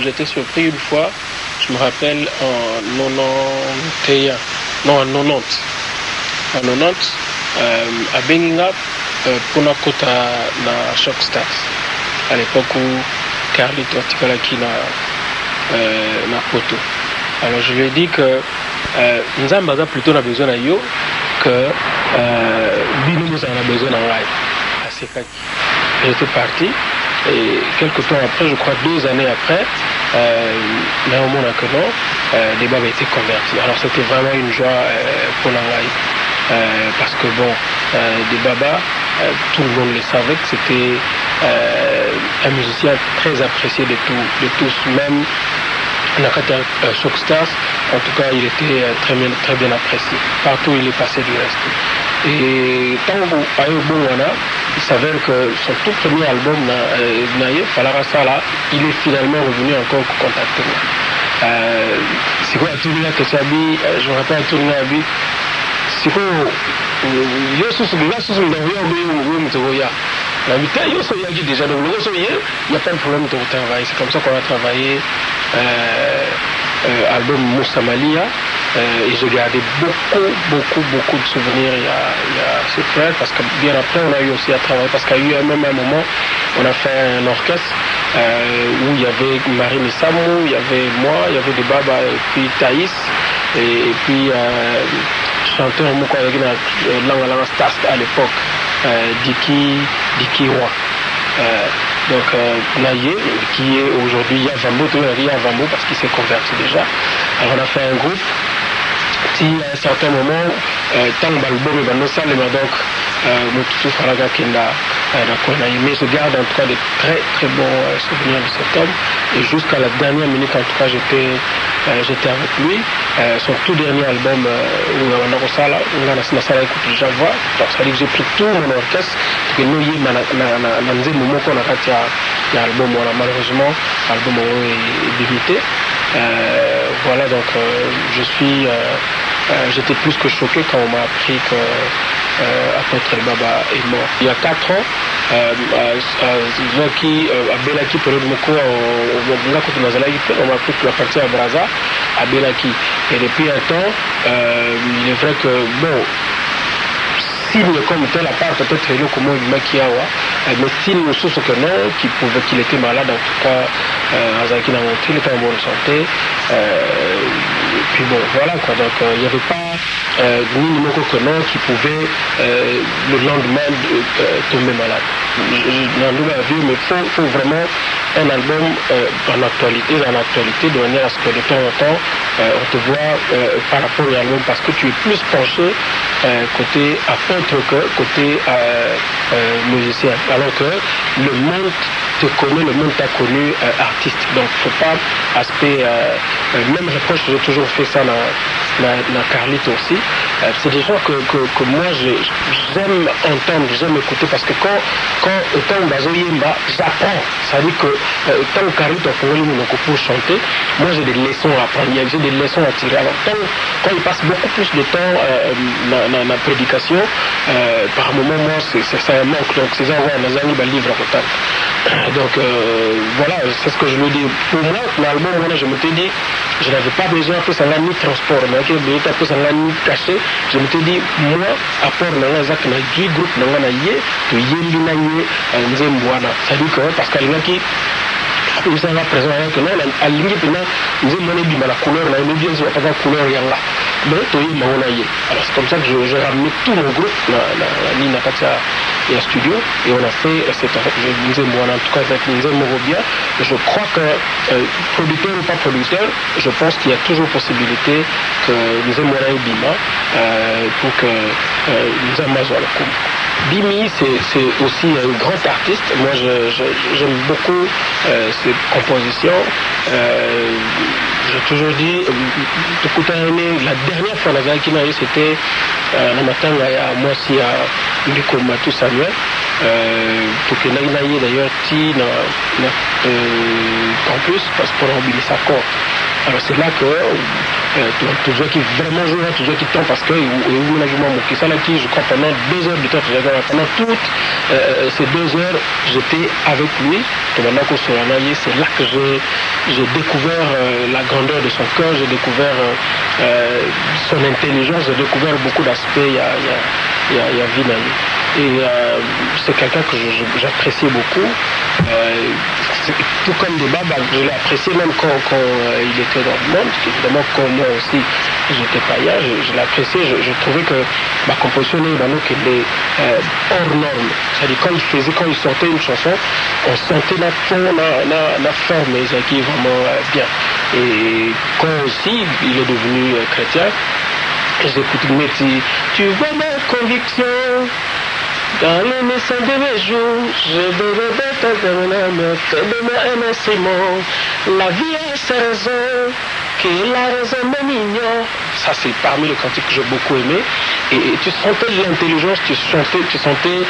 j'étais surpris une fois, je me rappelle en 91, non en 90, en 90, à Benginga, Pona Kota na Shock Stars, à l'époque où Carlito Tikalaki na Poto. Alors je lui ai dit que Nzamba a plutôt besoin de yo que Bino en a besoin en live. À Sekaki. J'étais parti et quelques temps après, je crois 2 années après, mais au monde que non, les babes étaient convertis. Alors c'était vraiment une joie pour la live. Parce que bon, des babas, tout le monde le savait que c'était un musicien très apprécié de tous, même Nakata Shock Stars, en tout cas il était très bien apprécié. Partout où il est passé du reste. Et tant il s'avère que son tout premier album, Naye, Falarasala, il est finalement revenu encore contacter moi. C'est quoi tout le monde que Sabi, je me rappelle tout le monde Abi, c'est quoi, il y a déjà, donc il n'y a pas de problème de travail. C'est comme ça qu'on a travaillé album Moussa Malia et j'ai gardé beaucoup de souvenirs. Il y a ce frère, parce que bien après on a eu aussi à travailler, parce qu'il y a eu même un moment on a fait un orchestre où il y avait Marine Samou, il y avait moi, il y avait des babas et puis Thaïs et puis chanteur Moko avec Langa Stars à l'époque, Diki Roy. Donc Naye, qui est aujourd'hui Yavambo, parce qu'il s'est converti déjà. Alors on a fait un groupe qui à un certain moment, tant l'album est donc Moutoutou Faraga Kenda, mais je garde en tout cas de très bons souvenirs de cet homme. Et jusqu'à la dernière minute, en tout cas, j'étais avec lui. Son tout dernier album, où on a écouté déjà voix. Donc ça veut dire que j'ai pris tout mon orchestre, que nous y album, malheureusement, l'album est limité. Voilà, donc j'étais plus que choqué quand on m'a appris que Apôtre Baba est mort. Il y a 4 ans, à Belaki, on m'a appris que la partie à Braza, à Belaki. Et depuis un temps, il est vrai que, bon, signe comme tel, à part peut-être le comment il maquillawa, mais signe aussi que non, qu'il était malade, en tout cas, Azaki n'a montré, il était en bonne santé. Et puis bon, voilà quoi, donc il n'y avait pas ni numéro que non qui pouvait le lendemain tomber malade. Mais il faut vraiment un album en actualité, de manière à ce que de temps en temps, on te voit par rapport à l'album, parce que tu es plus penché côté apôtre que côté musicien. Alors que le monde te connaît, le monde t'a connu artiste. Donc il ne faut pas aspect, même reproche, j'ai toujours fait ça dans Carlito aussi. C'est des gens que moi j'aime entendre, j'aime écouter, parce que quand autant Bazoyemba, j'apprends. Ça veut dire que tant que Carlito pour chanter, moi j'ai des leçons à apprendre, j'ai des leçons à tirer. Alors quand il passe beaucoup plus de temps dans la prédication, par moment moi c'est un manque. Donc c'est ça, on a un livre à côté. Donc voilà, c'est ce que je me dis. Pour moi, l'album, je me suis dit, je n'avais pas besoin de faire ça ni transport, mais que ça ni caché. Je me suis dit, moi, à part le Zak na du groupe, na yé, to yé na yé, nzemboana. C'est-à-dire que parce qu'il y a qui il s'en va présent que non, à limite nous avons la couleur, on a bien sûr pas la couleur yanga. Mais to yé maona yé. Alors c'est comme ça que je ramené tout mon groupe, la Nina Katia et un studio, et on a fait cette nzemboana, en tout cas avec Nzemorobia. Je crois que producteur ou pas producteur, je pense qu'il y a toujours possibilité que Nzemboana et Bima pour que Nzemboana soit le coup. Bimi, c'est aussi un grand artiste. Moi, j'aime beaucoup ses compositions. J'ai toujours dit, la dernière fois que j'ai c'était le matin, moi aussi, à Nico Matou Samuel. Pour que n'aille d'ailleurs campus, parce qu'on a oublié sa compte. Alors c'est là que toujours qui vraiment joue, toujours qui tombe parce que je crois pendant 2 heures du temps, pendant toutes ces 2 heures, j'étais avec lui. C'est là que j'ai découvert la grandeur de son cœur, j'ai découvert son intelligence, j'ai découvert beaucoup d'aspects. Il y a Vinaï. Et c'est quelqu'un que j'appréciais beaucoup. Tout comme Débat, je l'ai apprécié même quand il était dans le monde. Évidemment, quand moi aussi, j'étais pas là, je l'ai apprécié. Je trouvais que ma composition qu'il est hors norme. C'est-à-dire, quand il sortait une chanson, on sentait la forme, qui est vraiment bien. Et quand aussi, il est devenu chrétien, j'écoute Métis, tu vois ma conviction. Dans le message de mes jours, je devais un instrument. La vie a ses raisons, que la raison m'ignore. Ça, c'est parmi les cantiques que j'ai beaucoup aimé. Et tu sentais de l'intelligence, tu sentais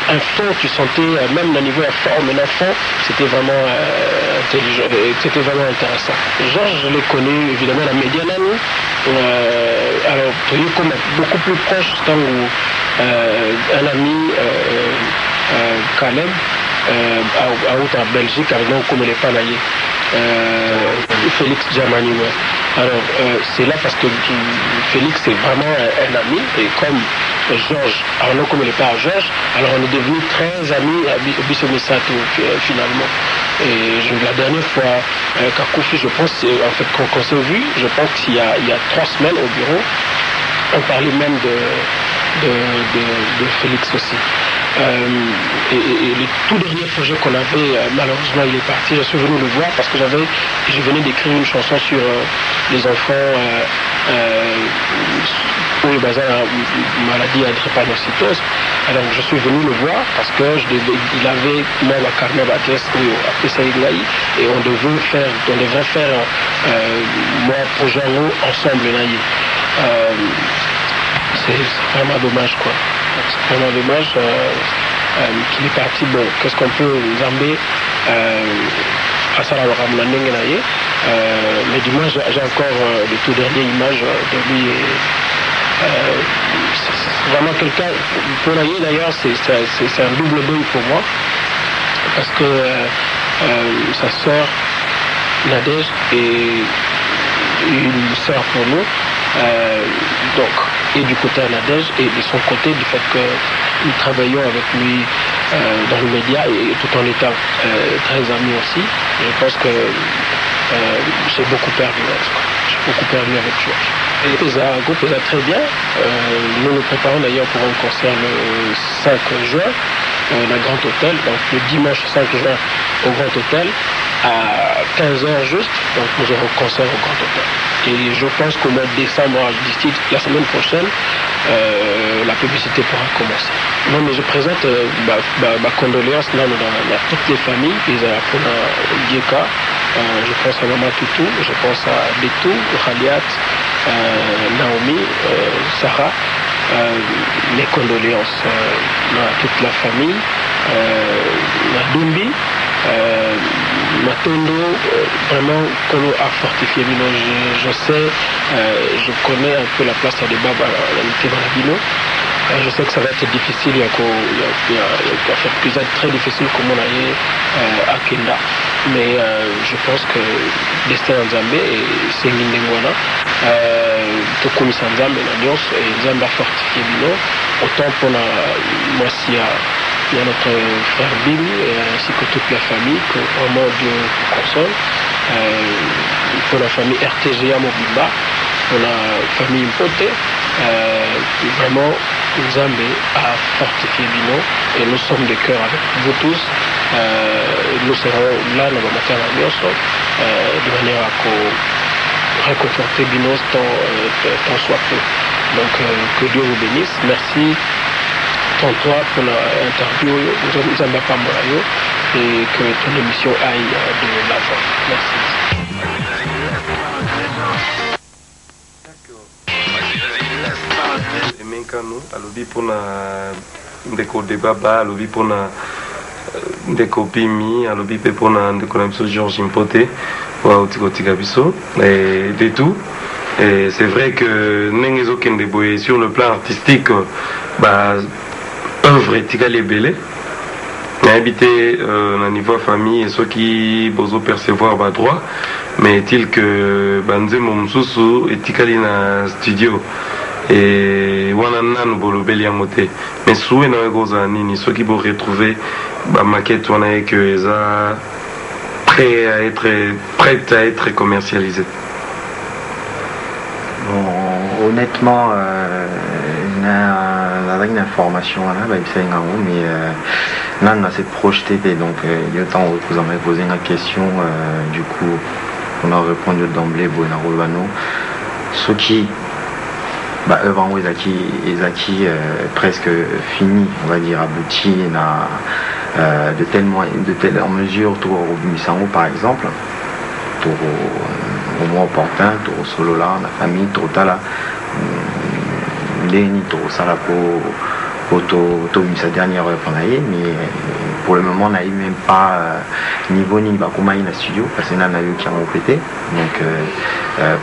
un fond, tu sentais même le niveau forme, un enfant, c'était vraiment intelligent, c'était vraiment intéressant. Georges, je l'ai connu évidemment la médiane. Alors, tu es comme beaucoup plus proche, un ami, Caleb, à Belgique, avec nous comme les Panaillés. Félix Djamani, ouais. Alors, c'est là parce que Félix est vraiment un ami, et comme Georges, alors comme il n'est pas à Georges, alors on est devenus très amis à Bissau-Missato finalement. Et la dernière fois, Kakoufi, je pense, en fait, qu'on s'est vu, je pense qu'il y a 3 semaines au bureau, on parlait même de Félix aussi. Et le tout dernier projet qu'on avait, malheureusement il est parti, je suis venu le voir parce que je venais d'écrire une chanson sur les enfants pour le bazar maladie à drépanocytose. Alors je suis venu le voir parce que il avait moi la carnet d'adresse et on devrait faire moi projet ensemble c'est vraiment dommage quoi. C'est vraiment dommage qu'il est parti. Bon, qu'est-ce qu'on peut Zambé à Sarah mais du moins j'ai encore les tout dernières images de lui. C'est vraiment quelqu'un, pour Naye d'ailleurs, c'est un double deuil pour moi, parce que sa sœur Nadège est une sœur pour nous. Donc, et du côté à Nadège et de son côté du fait que nous travaillons avec lui dans le média et tout en étant très amis aussi, je pense que j'ai beaucoup perdu avec Georges. Et le groupe est très bien. Nous nous préparons d'ailleurs pour un concert le 5 juin au Grand Hôtel, donc le dimanche 5 juin au Grand Hôtel à 15h juste, donc nous aurons concert au Grand Hôtel. Et je pense qu'au mois de décembre, d'ici la semaine prochaine, la publicité pourra commencer. Non, mais je présente ma condoléance dans toutes les familles, pour Dieka, je pense à Maman Toutou, je pense à Betou, Khaliat, Naomi, Sarah, mes condoléances à toute la famille, Dumbi, Matondo, vraiment Kolo a fortifié Bino. Je sais, je connais un peu la place à débat à Bino. Je sais que ça va être difficile, il y a faire très difficile comme on a à Kenda. Mais je pense que Destin Nzambe et Sengi Ndengwana, Tokumi Sanzambe et Nzambe a fortifié Bino. Autant pour moi si il y a notre frère Bill ainsi que toute la famille, que vraiment Dieu console. Pour la famille RTGA Mobimba, pour la famille Mpote, vraiment Nzambe a fortifié Bino et nous sommes de cœur avec vous tous. Nous serons là dans le matin à Mioso de manière à réconforter Bino tant soit peu. Donc que Dieu vous bénisse. Merci toi pour l'interview Nzambe Pamborayo et que ton émission aille de l'avant. Merci. Menkano alobi pona ndeko debaba alobi pona ndeko Bimi alobi pe pona ndeko na biso Georges Mpote wa utikotika biso et de tout Et c'est vrai que Nengezo Kendeboye, sur le plan artistique, œuvre est belé. Habité au niveau famille et ceux qui besoin percevoir droit, mais est-il que Banze Momsusu est na studio et wana nous bolobeli amoté mais soué na goza nini ceux qui vont retrouver ba maquette on a que ça prête à être commercialisé. Bon, honnêtement on a une information là mais là on a cette projeté donc il y a temps où vous en avez posé une question du coup on a répondu d'emblée Bona Rolvano ce qui œuvre en Ezaki presque fini on va dire abouti de telle mesure tour au Misango par exemple tour au moins opportun tour au solo là la famille tour tala Léni tour salapo sa dernière œuvre mais pour le moment on n'a même pas niveau ni Bakumaï na studio parce que là on a eu qui a complété donc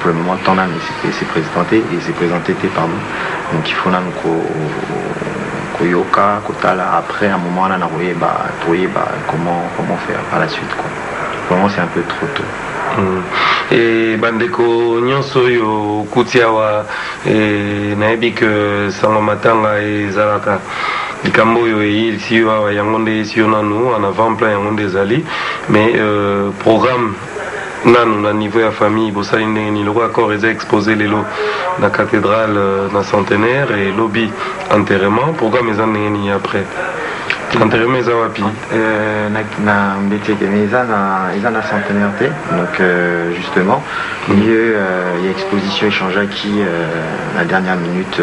pour le moment tant c'est présenté pardon donc il faut Koyoka Kotala après un moment on a trouvé comment faire par la suite quoi. Pour le moment c'est un peu trop tôt. Et bandeko nyonso yo kutiawa nayebi que sango matanga ezalaka likambo yo ici wa yango nde esi nanu en avant plan yango nde ezali mais programme nanu na niveau ya famille bosali ndenge ni loko accord eza exposé lelo na cathédrale na centenaire et lobby enterrement programme eza ndenge ni après enterrement eza wapi na mbeteke mais eza na centenaire te donc justement milieu il y a exposition échange acquis la dernière minute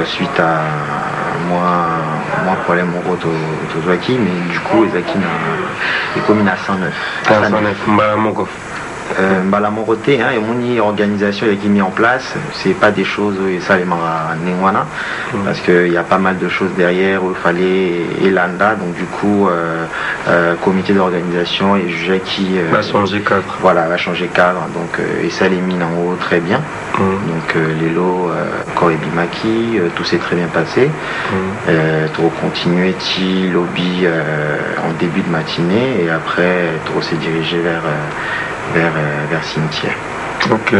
suite à moi problème mon route au acquis mais du coup les acquis est commis à 109 Mbalamoko la Moroté et mon organisation qui est mise en place, c'est pas des choses et ça les Nengwana parce qu'il y a pas mal de choses derrière où il fallait Elanda donc du coup comité d'organisation et juge qui va changer cadre. Voilà, va changer cadre donc et ça les mine en haut très bien. Donc les lots Koribimaki tout s'est très bien passé. Trop continuer ti lobby en début de matinée et après trop s'est dirigé vers cimetière. Ok.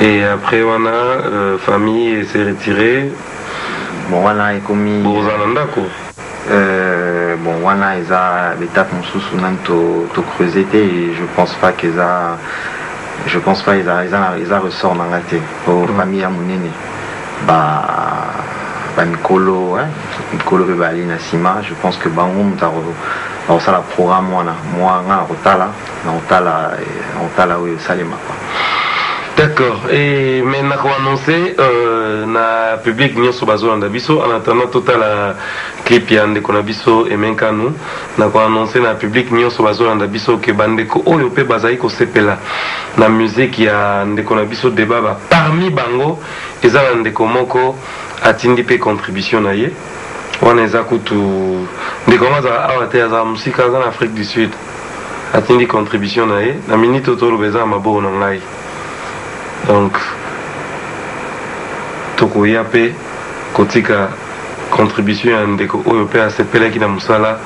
Et après on a famille s'est retirée. Bon on a commis. Bon on a l'étape sous to creuser et je pense pas qu'ils a ressort dans la tête pour famille à mon aîné. Mikolo Bebali Nassima, je pense que on ça la programme moi on tala oui Salema. D'accord. Et maintenant on annoncer na public nyonso bazolanda biso en attendant total la clip ya ndeko na biso emenka nous na ko annoncer na public nyonso bazolanda biso ke bandeko oyo pe bazali ko sepela na musique ya ndeko na biso debaba parmi bango eza ndeko moko atindi pe contribution na ye wana eza kutu ndeko maza awate za musika za Afrique du Sud atindi contribution na ye na minute tolo beza mabo na ngai donc tokoya pe kotika contribution ya ndeko oyo pe asepelaki na musala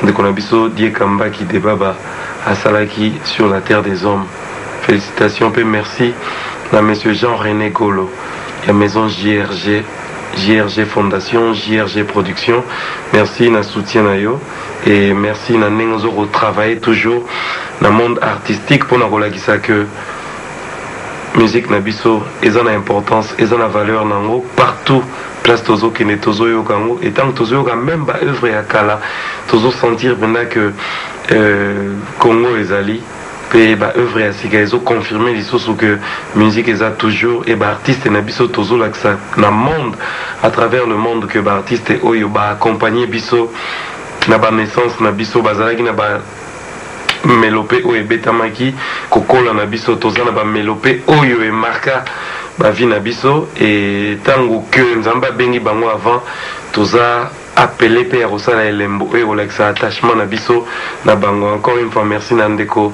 ndeko na biso die kambaki debaba asalaki sur la terre des hommes. Félicitations pe merci na monsieur Jean-René Golo ya maison JRG Fondation, JRG Production. Merci na soutien na yo et merci na nengozo travailler toujours dans le monde artistique pour na kolakisa que musique na biso eza na importance eza na valeur nango partout place tozo kene tozo yo kango et tant tozo yo même ba œuvre ya kala tozo sentir benda que Congo ezali pe ba œuvre ya sika ezo confirmer lisusu que musique eza toujours et ba artiste na biso tozo laksa na monde à travers le monde que ba artiste oyo ba accompagner biso na ba naissance na biso bazalaki na ba melope oyo ebetamaki kokola na biso toza na ba melope oyo emarka ba vie na biso et tango que nzamba bengi bango avant toza appelé Père au Sala Elembo et au Lexa attachement na biso na bango. Encore une fois, merci Nandeko,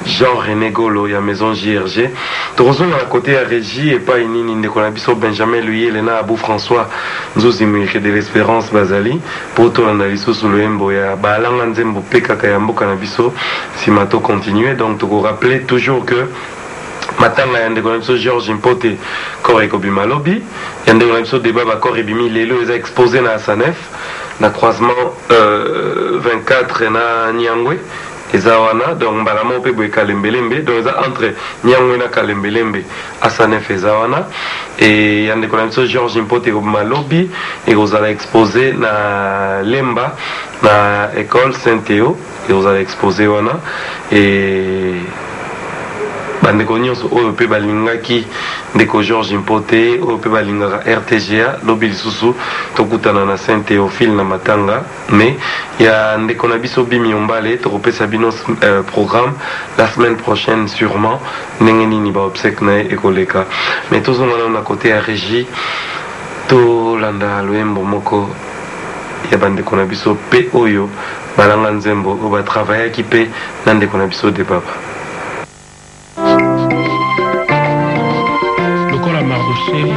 Jean-René Golo, ya Maison JRG. Torozon à côté à Régie et pas Inini Ndeko na biso Benjamin Louis, Elena Abou François, Nzozi Mouike de l'Espérance Bazali, pour tout l'analyse sur le Embo, ya Balanga Nzembo Peka Kayambo Kanabiso, si mato continuer. Donc, tu vous rappelez toujours que matanga yande konamso Georges Impote Koreko Bimalobi yande konamso débat ba Koribimi lelo eza exposé na Sanef na croisement 24 na Nyangwe ezawana donc balamo pe boy Kalembelembe donc eza entre Nyangwe na Kalembelembe à Sanef ezawana et yande konamso Georges Impote Bimalobi et ozala exposé na Lemba na école Saint-Théo et ozala exposé wana et bandeko nyonso oyo pe balingaki ndeko Georges Impote oyo pe balingaka RTGA lobi lisusu tokutana na Saint Théophile na Matanga mais ya ndeko na biso Bimi Ombale tokopesa bino programme la semaine prochaine sûrement ndenge nini ba obsèque na ekoleka mais tozongana na côté ya régie tolanda loyembo moko ya bandeko na biso pe oyo balanga nzembo oyo batravaillaki pe na ndeko na biso de baba. Lokola Mardoché,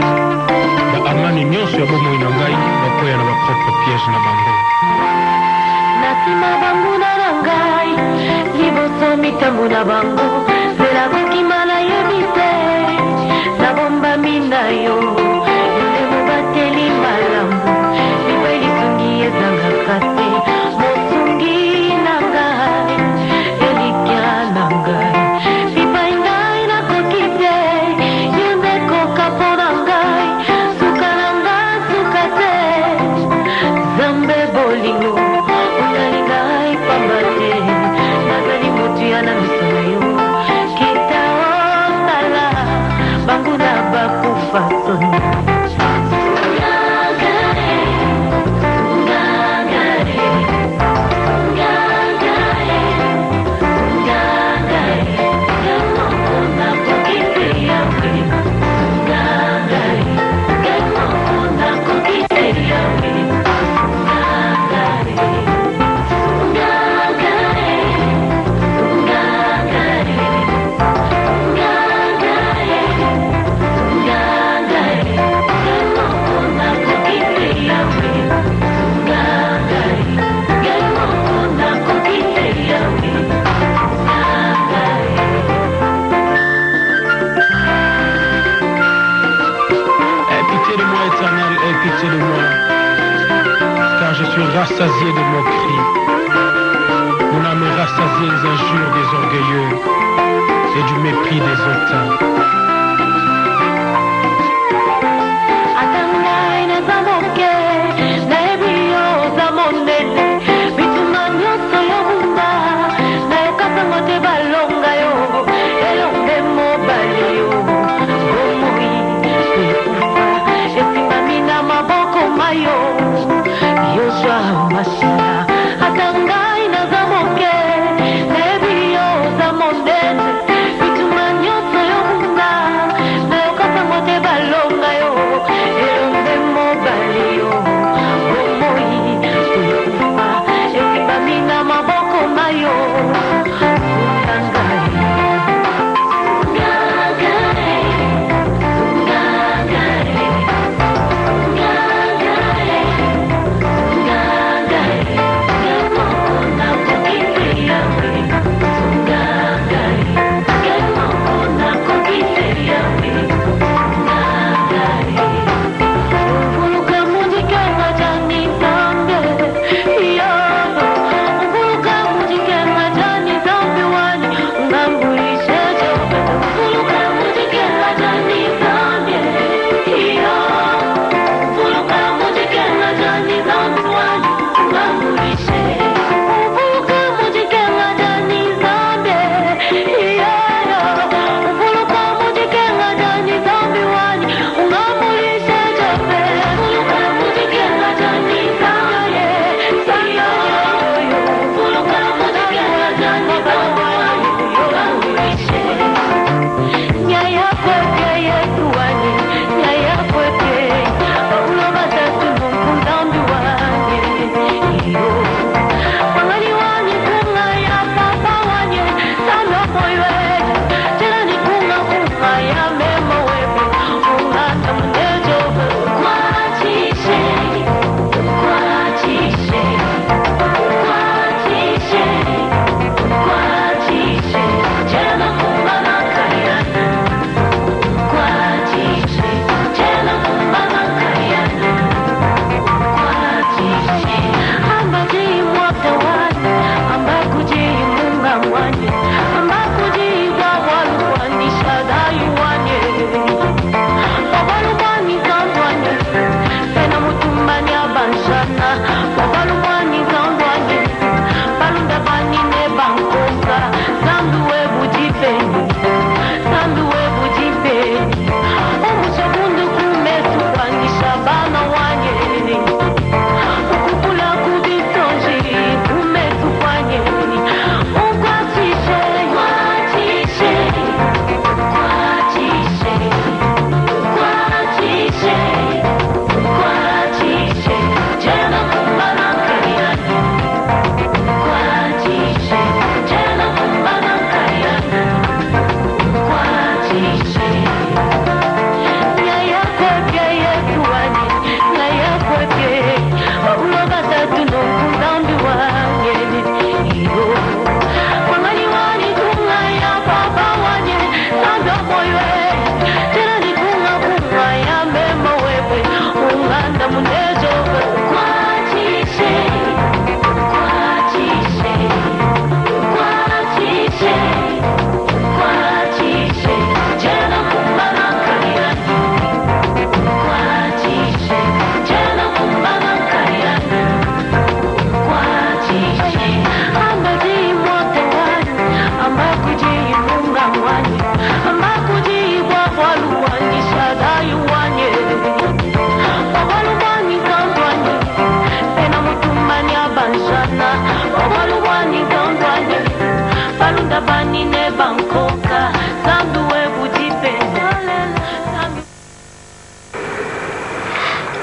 ba amani nyonso ya bomoi na ngai bakoya na ba propre piège na bango. Nasima bango na ngai, liboso mitambo na bango, zela kokima na yebite, na bomba mina yo, emo bateli malamu, liba lisungi ezanga kate, mosungi na ngai, elikia na ngai. Pitié de moi, car je suis rassasié de moqueries. Mon âme est rassasiée des injures des orgueilleux et du mépris des hautains. Atanga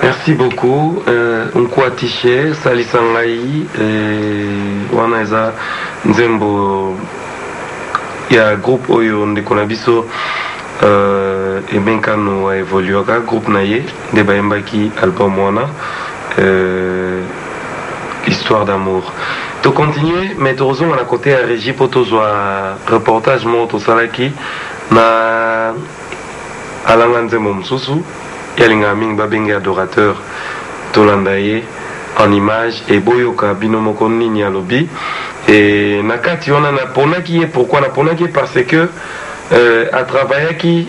Merci beaucoup. Nkwatiche Salisangai wana eza nzembo ya groupe oyo ndeko na biso ebenkano aévoluaka groupe na ye nde bayembaki album wana Histoire d'amour. To continue mais tozonga na côté ya régie po tozwa reportage mo tosalaki na alanga nzembo mosusu yalinga mingi babenge adorateur tolanda ye en image et boyoka bino moko nini alobi et na kati wana naponaki ye pourquoi naponaki ye parce que atravaillaki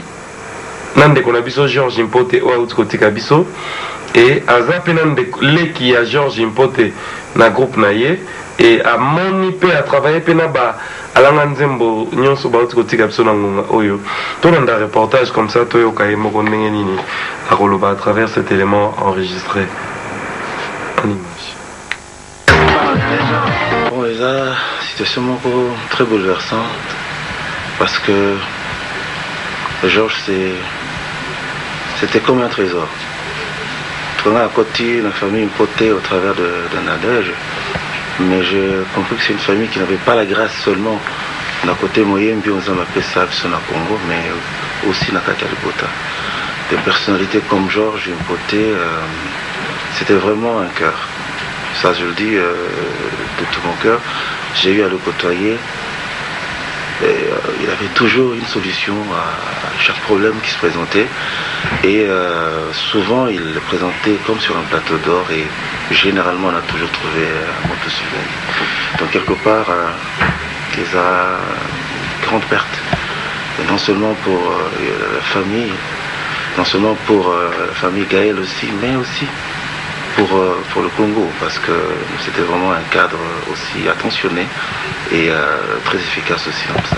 na ndeko na biso Georges Mpote oyo auti kotika biso et aza mpe na leki ya Georges Mpote na groupe na ye et amoni mpe atravaille mpe na ba alanga nzembo nyonso bauti kotika biso na ngonga oyo tolanda reportage comme ça toyoka ye moko ndenge nini akoloba à travers cet élément enregistré en image. Bon, et là, situation très bouleversante parce que Georges c'était comme un trésor. On a à côté une famille impotée au travers de Nadège, mais j'ai compris que c'est une famille qui n'avait pas la grâce seulement d'un côté moyen, puis on a appelé ça sur le Congo, mais aussi dans Kakalibota. Des personnalités comme Georges Mpote, c'était vraiment un cœur. Ça, je le dis de tout mon cœur. J'ai eu à le côtoyer. Et, il avait toujours une solution à chaque problème qui se présentait. Et souvent, il le présentait comme sur un plateau d'or. Et généralement, on a toujours trouvé un mot de souvenir. Donc, quelque part, il y a une grande perte. Et non seulement pour la famille, non seulement pour la famille Gaël aussi, mais aussi pour le Congo, parce que c'était vraiment un cadre aussi attentionné et très efficace aussi dans ça.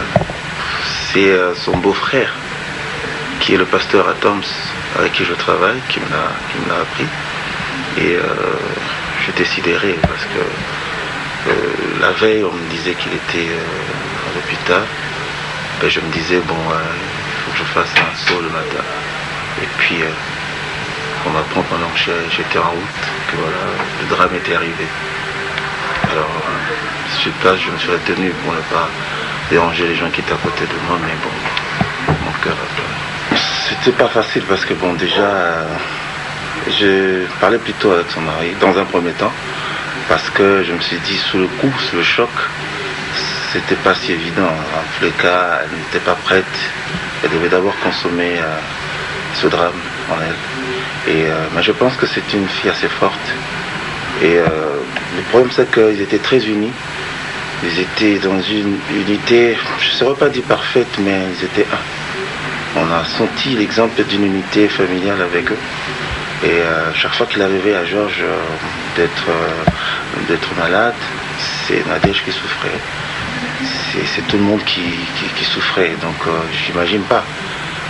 C'est son beau-frère, qui est le pasteur Atoms, avec qui je travaille, qui me l'a appris. Et j'étais sidéré, parce que la veille, on me disait qu'il était à l'hôpital. Ben, je me disais, bon, il faut que je fasse un saut le matin. Et puis, on m'apprend pendant que j'étais en route que voilà, le drame était arrivé. Alors, sur place, je me suis retenu pour ne pas déranger les gens qui étaient à côté de moi, mais bon, mon cœur a pleuré. C'était pas facile parce que, bon, déjà, je parlais plutôt avec son mari, dans un premier temps, parce que je me suis dit, sous le coup, sous le choc, c'était pas si évident. En tous les cas, elle n'était pas prête. Elle devait d'abord consommer ce drame en elle. Et mais je pense que c'est une fille assez forte. Et le problème, c'est qu'ils étaient très unis. Ils étaient dans une unité, je ne saurais pas dire parfaite, mais ils étaient un. On a senti l'exemple d'une unité familiale avec eux. Et chaque fois qu'il arrivait à Georges d'être malade, c'est Nadège qui souffrait. C'est tout le monde qui souffrait. Donc j'imagine pas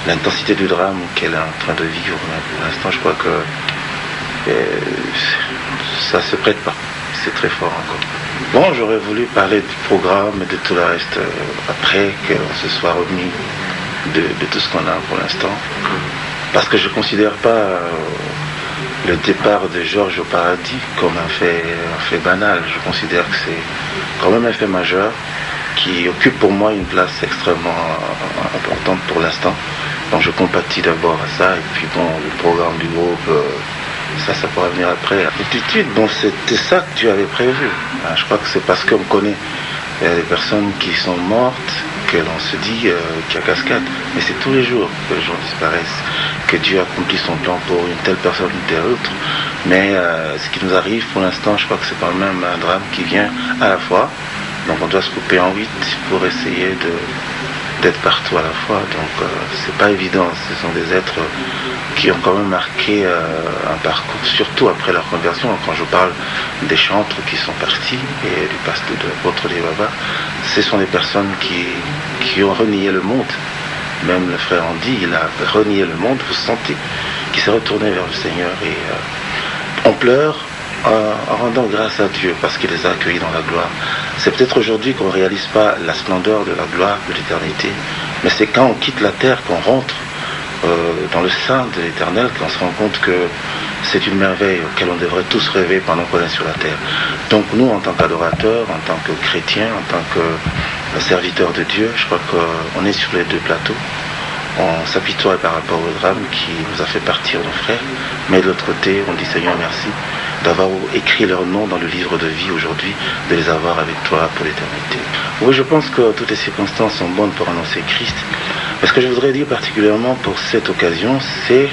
l'intensité du drame qu'elle est en train de vivre. Mais pour l'instant, je crois que ça se prête pas. C'est très fort encore. Bon, j'aurais voulu parler du programme et de tout le reste après qu'on se soit remis de tout ce qu'on a pour l'instant. Parce que je ne considère pas le départ de Georges au paradis comme un fait banal. Je considère que c'est quand même un fait majeur qui occupe pour moi une place extrêmement importante pour l'instant. Donc je compatis d'abord à ça, et puis bon, le programme du groupe, ça pourra venir après. L'attitude, bon, c'était ça que tu avais prévu. Je crois que c'est parce qu'on connaît des personnes qui sont mortes que l'on se dit qu'il y a cascade. Mais c'est tous les jours que les gens disparaissent, que Dieu accomplit son plan pour une telle personne ou une telle autre. Mais ce qui nous arrive pour l'instant, je crois que c'est quand même un drame qui vient à la fois. Donc on doit se couper en 8 pour essayer d'être partout à la fois. Donc c'est pas évident. Ce sont des êtres qui ont quand même marqué un parcours, surtout après leur conversion. Quand je parle des chantres qui sont partis et du pasteur de l'apôtre des Baba, ce sont des personnes qui ont renié le monde même le frère Andy, il a renié le monde, vous sentez qu'il s'est retourné vers le Seigneur et on pleure en rendant grâce à Dieu parce qu'il les a accueillis dans la gloire. C'est peut-être aujourd'hui qu'on ne réalise pas la splendeur de la gloire de l'éternité, mais c'est quand on quitte la terre qu'on rentre dans le sein de l'éternel qu'on se rend compte que c'est une merveille auquel on devrait tous rêver pendant qu'on est sur la terre. Donc nous, en tant qu'adorateurs, en tant que chrétiens, en tant que serviteurs de Dieu, je crois qu'on est sur les deux plateaux. On s'apitoie par rapport au drame qui nous a fait partir nos frères, mais de l'autre côté, on dit Seigneur merci d'avoir écrit leur nom dans le livre de vie aujourd'hui, de les avoir avec toi pour l'éternité. Oui, je pense que toutes les circonstances sont bonnes pour annoncer Christ. Mais ce que je voudrais dire particulièrement pour cette occasion, c'est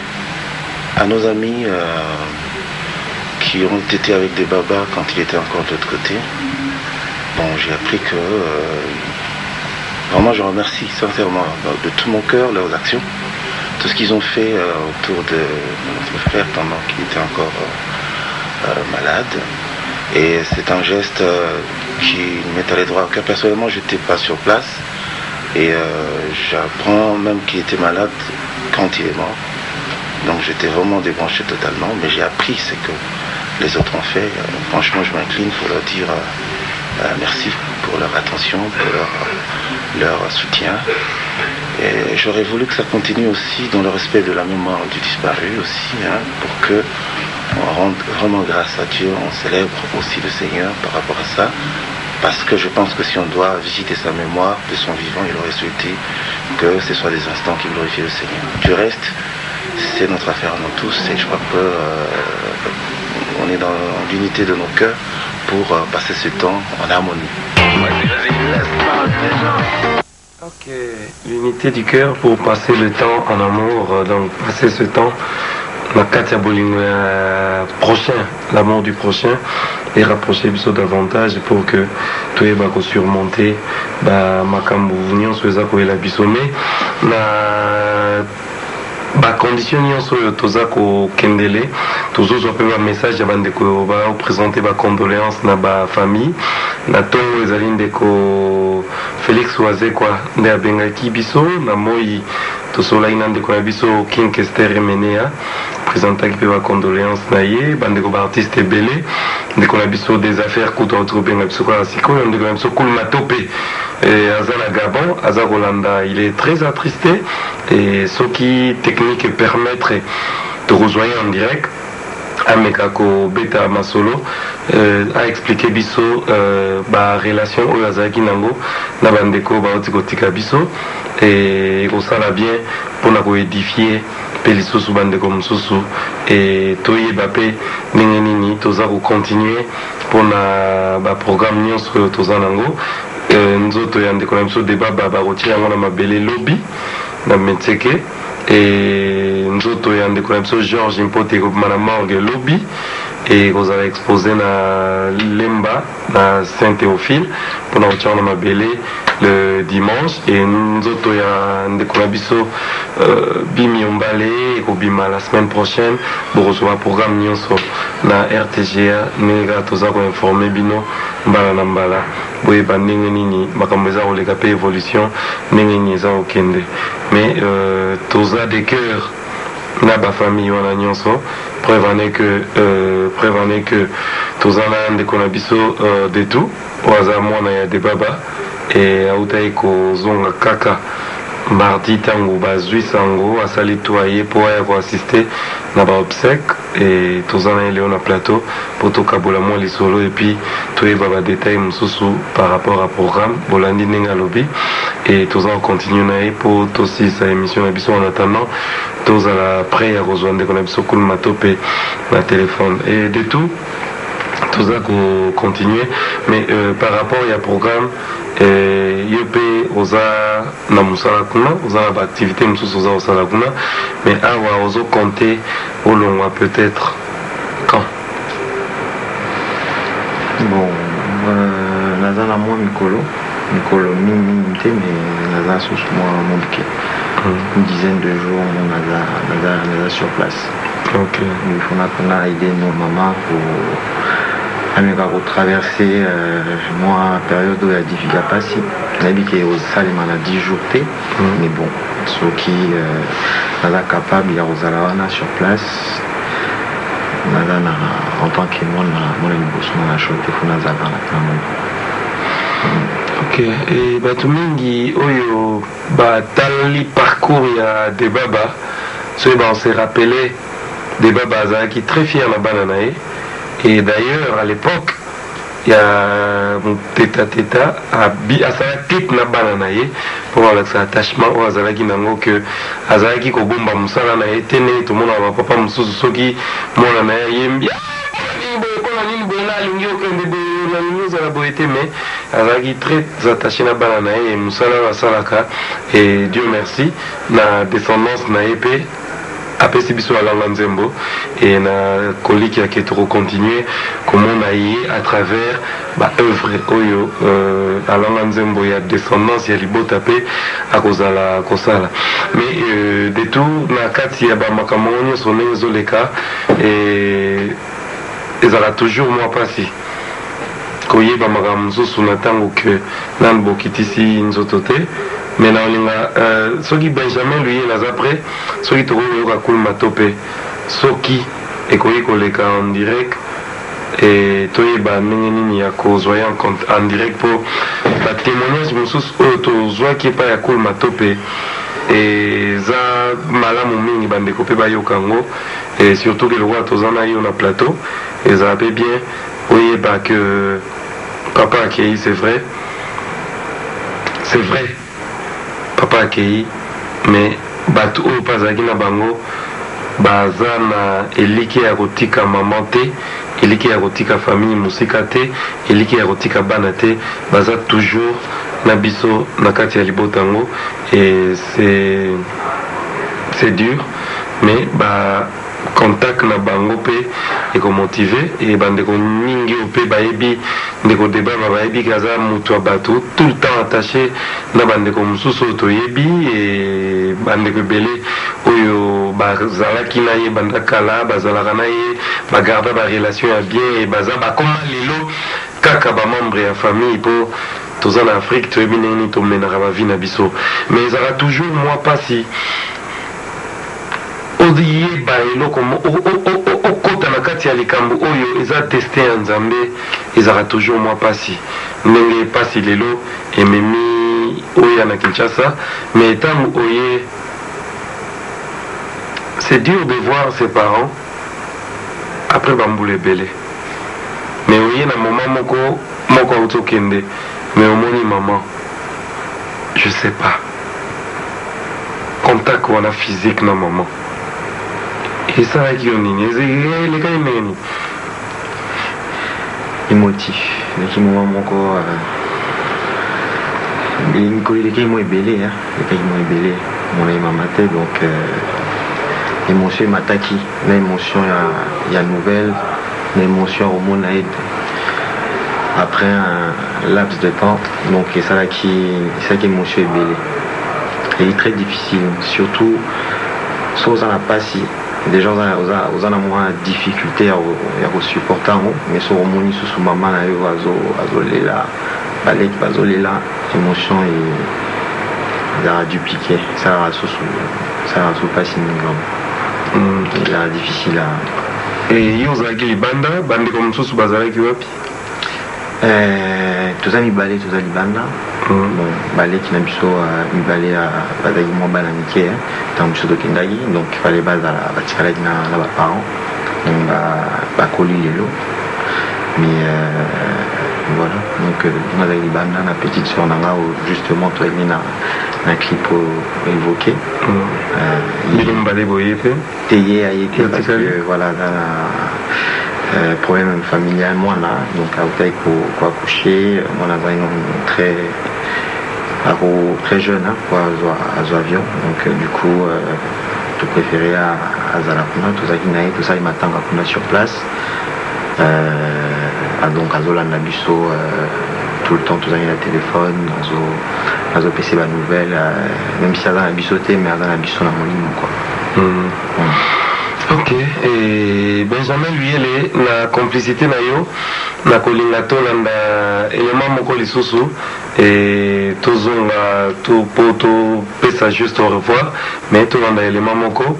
à nos amis qui ont été avec des babas quand il était encore de l'autre côté. Bon, j'ai appris que vraiment je remercie sincèrement de tout mon cœur leurs actions, tout ce qu'ils ont fait autour de notre frère pendant qu'il était encore malade. Et c'est un geste qui m'est allé droit au cœur. Personnellement, je n'étais pas sur place et j'apprends même qu'il était malade quand il est mort. Donc j'étais vraiment débranché totalement, mais j'ai appris ce que les autres ont fait. Franchement, je m'incline pour leur dire merci pour leur attention, pour leur soutien. Et j'aurais voulu que ça continue aussi dans le respect de la mémoire du disparu aussi, pour que on rende vraiment grâce à Dieu, on célèbre aussi le Seigneur par rapport à ça. Parce que je pense que si on doit visiter sa mémoire de son vivant, il aurait souhaité que ce soit des instants qui glorifient le Seigneur. Du reste, c'est notre affaire à nous tous et je crois qu'on est dans l'unité de nos cœurs pour passer ce temps en harmonie. Ok, l'unité du cœur pour passer le temps en amour, donc passer ce temps la Katia Boling prochain, l'amour du prochain et rapprocher biso davantage pour que tu aies surmonter makambo nyonso eza koyela biso mais na bacondition nyonso oyo toza kokendele tozozwa mpe bamessage ya bandeko baopresente bacondoléance na bafamille na ntongo ezali ndeko Félix Wazekwa nde abengaki biso na moi tosolaki na ndeko na biso King Kester Emenea présentaki mpe bacondoléance na ye bandeko baartiste ebele ndeko na biso des affaires kuta otokobenga biso kaka sikoyo ndeko na biso Cool Matope aza na Gabon aza kolanda il est très attristé et soki technique permettre tokozwa ye en direct ameka kobeta masolo a expliqué biso relation oyo azalaki nango na bandeko bauti kotika biso et ekosala bien mpona koédifie mpe lisusu bandeko mosusu et toyeba mpe ndenge nini toza kocontinue mpona baprogramme nyonso oyo toza nango nzoto ya ndeko na biso deba bakotia yango na mabele lobi na Metseke et nzoto ya ndeko na biso Georges Mpote ekobima na morgue lobi et kozala expose na Lemba na Saint-Théophile mpona kotia na mabele le dimanche et nzoto ya ndeko na biso Bimi Ombale ekobima la semaine prochaine bokozwa programme nyonso na RTGA ndenge kaka toza koinforme bino mbala na mbala boyeba ndenge nini makambo eza koleka mpe évolution ndenge nini eza kokende mais toza de cœur na bafamille wana nyonso prévane que toza na ndeko na biso de tout oyo aza mwana ya debaba e autaki kozonga kaka mardi ntango bazwi sango asali to aye mpo aya koassiste na baobsèque e toza na ye leo na plateau mpo tokabola mwa lisolo epuis toyeba badetail mosusu par rapport à programme bolandi ndenge alobi e toza kocontinue na ye mpo tosilisa émission na biso en attendant tozala prêt ya kozwa ndeko na biso Cool Matope na téléphone et de tout toza kocontinue mais par rapport ya programme yo mpe oza na mosala kuna oza na baactivité mosusu oza kosala kuna mais awa ozokonte olongwa peut-être quand bon naza na mwa mikolo mingi te mais naza susu mwa moke une dizaine de jours naza sur place. Ok. Il faut qu'on aider nos mamans pour ameka kotraverser mwa période oyo ya difficile pasi nayebi ke osalema na 10 jours te mais bon soki naza capable ya kozala wana sur place naza en tant que mwana liboso na chote fo nazala na moto. Ok, et bato mingi oyo batali parcours ya Debaba soki on s'est rappelé Debaba azalaki très fier na bana na ye, et d'ailleurs à l'époque ya teta asala clip na bana na ye mpo balakisa attachement oyo azalaki nango ke azalaki kobomba mosala na ye te nde tomona bapapa mosusu soki mwana na ye ayembi mpona nini boye na alingi okende boye nalingi ozala boye te, mais azalaki très attaché na bana na ye mosala oyo asalaka, et Dieu merci na descendance na ye mpe apesi biso alanga nzembo, et na koliki yake tokokontinue komona ye à travers baœuvre oyo alanga nzembo ya descendance ya libota mpe akozala kosala. Mais de tout na kati ya bamakambo nyonso ndenge ezoleka ezala toujours mwa pasi koyeba makambo mosusu na ntango ke nani bokitisi nzoto te, mais na olinga soki Benjamin Luye naza prêt soki tokoyoka Cool Matope soki ekoki koleka en direct et toyeba ndenge nini ya kozwa en direct mpo batémoignage mosusu oyo tozwaki epai ya Cool Matope eza malamu mingi bandeko mpe bayoka yango, et surtout ke lokola toza na yo na plateau ezala mpe bien oyeba que papa akei, c'est vrai papa akei, mais bato oyo mpe azalaki na bango baza na eliki ya kotika mama te, eliki ya kotika famille mosika te, eliki ya kotika bana te, baza toujours na biso na kati ya libota yango, et c'est dur, mais contact na bango mpe ekomotive, e bandeko mingi oyo mpe bayebi ndeko Debaba bayebi kaza moto ya bato tout le temps attaché na bandeko mosusu oyo toyebi, e bandeko ebele oyo bazalaki na ye banda kala bazalaka na ye bagarda barelation ya bien, e baza bakoma lelo kaka bamembre ya famille mpo toza na Afrique toyebi ndenge nini tomenaka bavi na biso, mais ezala toujours mwa pasi oyeba eloko okota na kati ya likambo oyo eza teste ya Nzambe, ezala toujours mwa pasi ndenge pasi lelo ememi oya na Kinshasa, mais ntango oye c'est dur de voir ses parents après bambula ebele, mais oye na moment moko autokende, mais omoni maman je sais pas contact wana physique na maman esalaki yo nini elekai ndenge nini émotif eleki moma moko mikolo elekaki mo ebele elekaki mo ebele mona emama te, donc émotion emataki na émotion ya nouvelle na émotion ya komona ye après un laps de temps, donc esalaki émotion ebele, eleki très difficile, surtout so oza na pasi déjà oza na mwa difficulté ya kosupporta yango, mais so omoni susu mama na yo azolela baleki bazolela, émotion ezalaka dupliqué, esalaka susu pasi mingi, ezalaka difficile yo ozalaki libanda bandeko mosusu bazalaki wapi? toza mibale toza libanda, bon baleki na biso mibale bazalaki mwa bana mike ntango biso tokendaki, donc fale bazala batikalaki na baparent, donc bakoli lelo, mais voilà, donc nazalaki libanda na petite soeur nanga justement toyaki na clip évoqué bilomba boye pe te ye ayete parce que voilà problème familial mwana, donc autaki koaccoucher mwana azali très jeune pour azwa avion, donc du coup to préféré azala kuna tozalaki na ye tosali matanga kuna sur place, donc azolanda biso tout le temps tozali na téléphone azopesa banouvelle, même si aza na biso te mais aza na biso na molimo quoi. Ok, et Benjamin Luyele na complicité na yo na kolinga tolanda élément moko lisusu et tozonga to poto pesa juste au revoir mais tolanda élément moko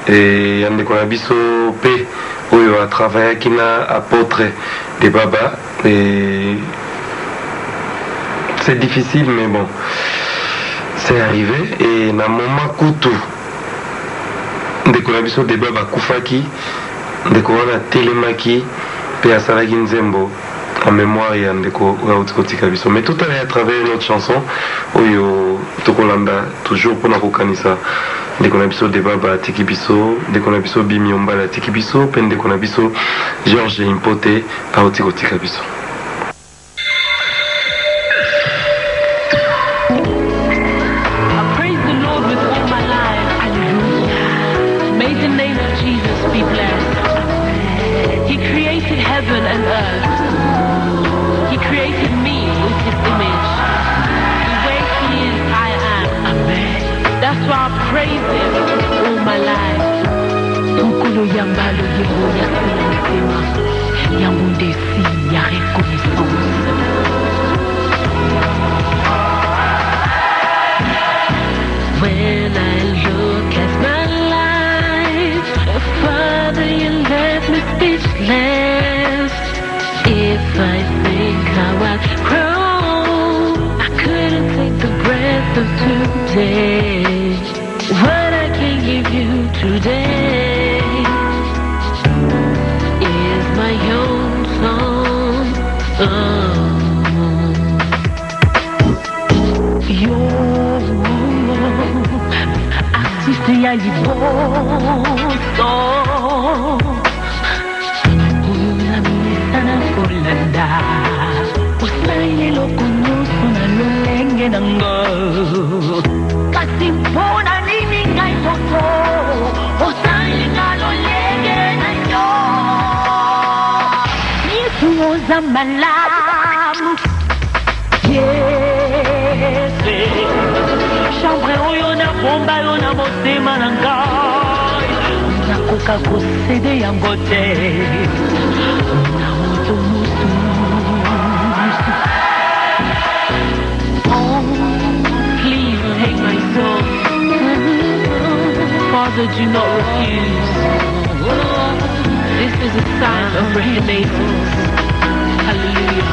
et yandeko na biso pe oyo a travaillé kina apôtre de Baba et c'est difficile mais bon c'est arrivé et na moment kutu ndeko na biso de Baba kufaki ndeko wana telemaki pe asalaki nzembo en mémoire ya ndeko auti kotika biso mais tout à travers une autre chanson oyo tokolanda toujours mpona kokanisa ndeko na biso de Baba atiki biso ndeko na biso Bimi Ombala atiki biso pe ndeko na biso George Impote auti kotika biso. Heaven and earth. He created me with his image. The way he is, I am. Amen. That's why I praise him all my life. Tukolo yambalo yebo yakula mtema. Yambundesi ya reconnaissance. When I look at my life, Father, you left me speechless. If I think how I've grown, I couldn't take the breath of today. What I can give you today is my own song. Yo, artiste ya liboso. Kolanda usaile lokunusu na lulenge nango kasi mpona nini ngai moto usaile na lulenge nango Yesu oza malamu Yesu chambre oyo na bomba yo na motema na ngai nakoka kosede yango te Father, do not refuse. This is a sign of reconnaissance. Hallelujah.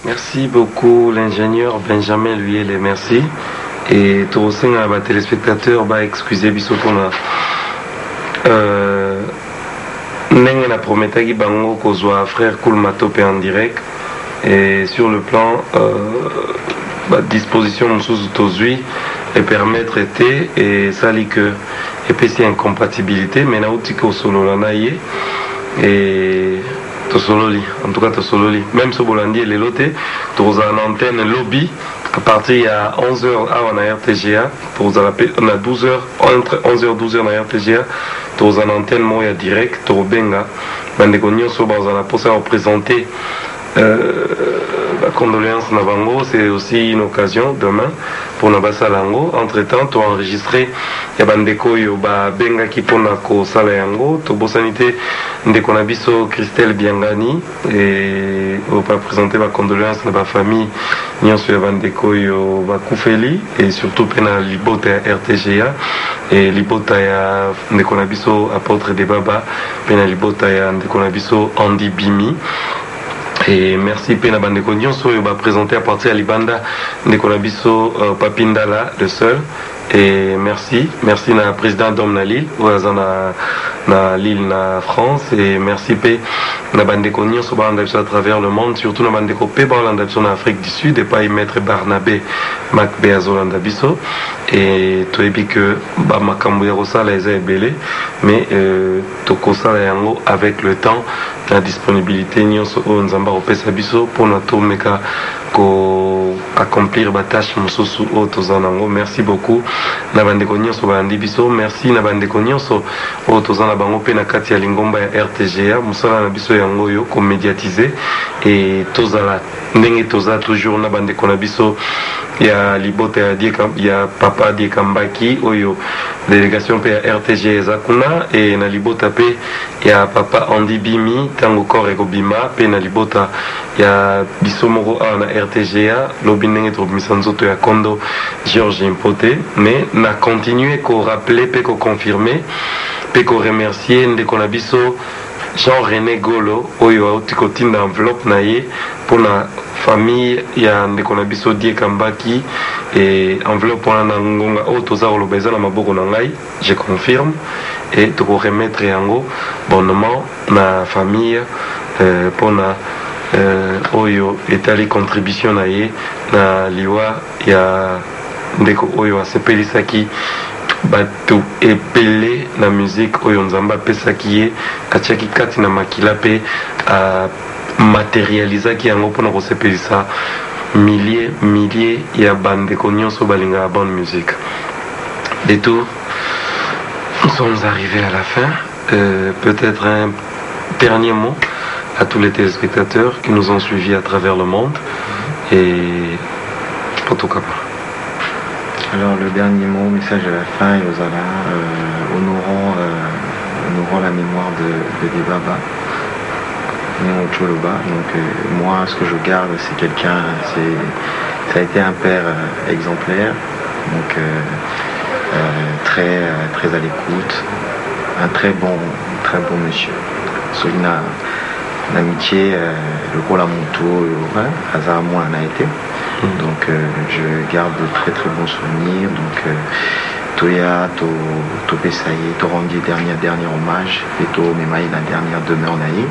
Merci beaucoup l'ingénieur Benjamin Luyele, merci. Et tout au sein de téléspectateurs, excusez biso pour Nenga na prometaki bango kozwa frère Koulmatope en direct et sur le plan disposition mususu tozui et permettre été et sali que et pesi incompatibilité mais na utiko solo la naie et to sololi en tout cas to sololi même so bolandi les loté to za antenne lobby À partir à 11h on a RTGA, on a 12h, entre 11h et 12h on a RTGA, on a une antenne moya direct, on a benga, on a pour représenter la condoléance Nabango, c'est aussi une occasion demain pour Nabasa Lango. Entre temps, tu as enregistré Yabandeko Yoba Benga Kiponako Sala Yango, tu as sanité Ndeko Nabiso Christelle Biangani et on va présenter ma condoléance de ma famille Nyansu Yabandeko Yoba Koufeli et surtout Pena Libota RTGA et Libota ya Ndeko Nabiso Apôtre de Baba, Pena Libota ya Ndeko Nabiso Andy Bimi. Et merci Pena Bandeko Nyonso va présenter à partir de Libanda Ndeko Nabiso Papindala le seul. Et merci na président Dom na Lille na Lille na France et merci P na Bandeko Nyonso à travers le monde, surtout na Bandeko P en Afrique du Sud et pas y mettre Barnabé Macbe Azolanda Biso et tu es que ba makambo ya kosala eza ebele mais tokosala yango avec le temps la disponibilité nyonso o nzamba opesa biso pona to meka ko accomplir ba tâche mosusu o tozanango. Merci beaucoup na bandeko nyonso bandi biso, merci na bandeko nyonso o tozana bango pe na kati ya lingomba ya RTGA musala na biso yango yo ko médiatiser et tozala ndenge toza toujours na bandeko na biso ya libota ya papa di Kambaki oyo délégation pe ya RTGA ezakuna et na libota pe ya papa Andy Bimi tango kore ko bima pe na libota ya biso moko na RTGA lobi ndenge tobimisa nzoto ya Kondo Georges Impoté mais na continuer ko rappeler pe ko confirmer pe ko remercier ndeko na biso Jean-René Golo oyo auti kotinda enveloppe na ye pour la famille ya ndeko na biso Die Kambaki et enveloppe wana na ngonga o toza koloba eza na maboko na ngai, je confirme et toko remettre yango bonnement na famille pona oyo etali contribution na ye na liwa ya ndeko oyo asepelisaki bato epele na musique oyo nzamba apesaki ye atiaki kati na makila pe materialisaki yango mpona kosepelisa milliers ya bandeko nyonso balingaka bonne musique. Et tout, nous sommes arrivés à la fin. Peut-être un dernier mot à tous les téléspectateurs qui nous ont suivis à travers le monde et en tout cas alors le dernier mot, message à la fin et aux Alains, honorant la mémoire de Debaba Néon Choloba. Donc moi ce que je garde c'est quelqu'un, ça a été un père exemplaire, donc très à l'écoute, un très bon monsieur. Solina l'amitié, le rôle à Monto, hasard moi en a été. Donc je garde de très bons souvenirs. Donc Toya, to Pesaye, to rendu dernier hommage, et to Memaï la dernière demeure naïe.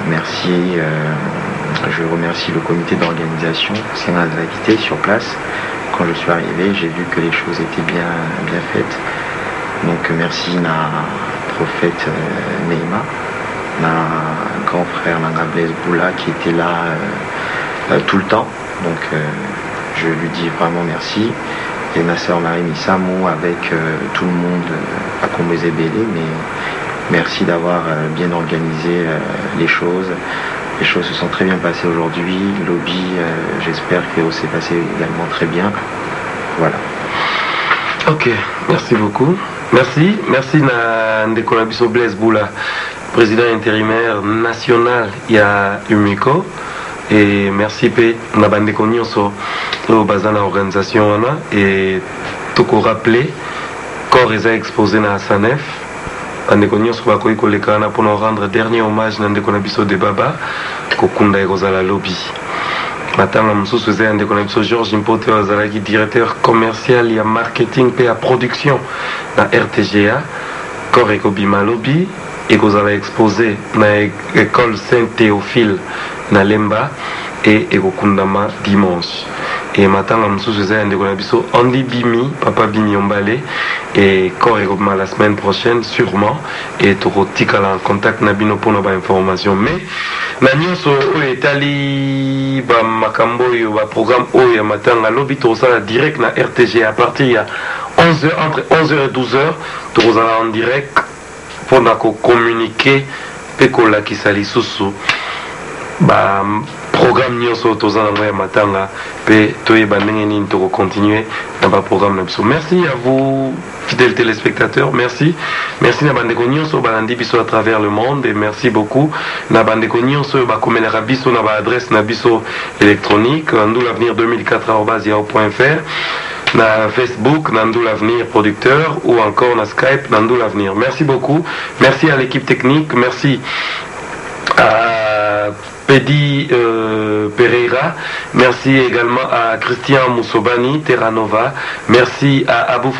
Merci, je remercie le comité d'organisation, c'est un activité sur place. Quand je suis arrivé, j'ai vu que les choses étaient bien faites. Donc merci na prophète Neima, na grand frère Nanga Blaise Boula qui était là tout le temps. Donc je lui dis vraiment merci. Et ma soeur Marie Missamou avec tout le monde à Combezébélé, mais merci d'avoir bien organisé les choses. Les choses se sont très bien passées aujourd'hui. Lobby, j'espère que c'est passé également très bien. Voilà. Ok, merci beaucoup. Merci na ndeko na biso Blaise Boula, président intérimaire national ya UMICO. Et merci pe na bandeko nyonso au bazana organisation wana et toko rappeler corps eza exposé na Sanef bandeko nyonso bakoki koleka wana pour rendre dernier hommage na ndeko na biso de Baba kokunda ekozala lobby matanga mosusu eza ya ndeko na biso Georges Impoté azalaki directeur commercial ya marketing pe ya production na RTGA corps ekobima lobby ekozala exposé na école Saint-Théophile na Lemba et ekokundama dimanche et matanga mususu eza ndeko na biso Andy Bimi papa Bimi Ombale et correctement la semaine prochaine sûrement et tokotikala en contact na bino pour ba information mais na nyonso oyo etali ba makambo oyo ba programme oyo ya matanga lobi tozala direct na RTG à partir ya 11h entre 11h et 12h tozala en direct pour na communiquer pe ko la kisali susu ba programme nyonso tozala na ya matanga pe toyeba ndenge nini toko continuer na ba programme na biso. Merci à vous fidèles téléspectateurs, merci na bandeko nyonso balandi biso à travers le monde et merci beaucoup na bandeko nyonso ba komelera biso na ba adresse na biso électronique ndoul'avenir2004@yahoo.fr na Facebook Nandou l'avenir producteur ou encore na Skype Nandou l'avenir. Merci beaucoup, merci à l'équipe technique, merci à Pedi Pereira, merci également à Christian Moussobani Terranova, merci à Abou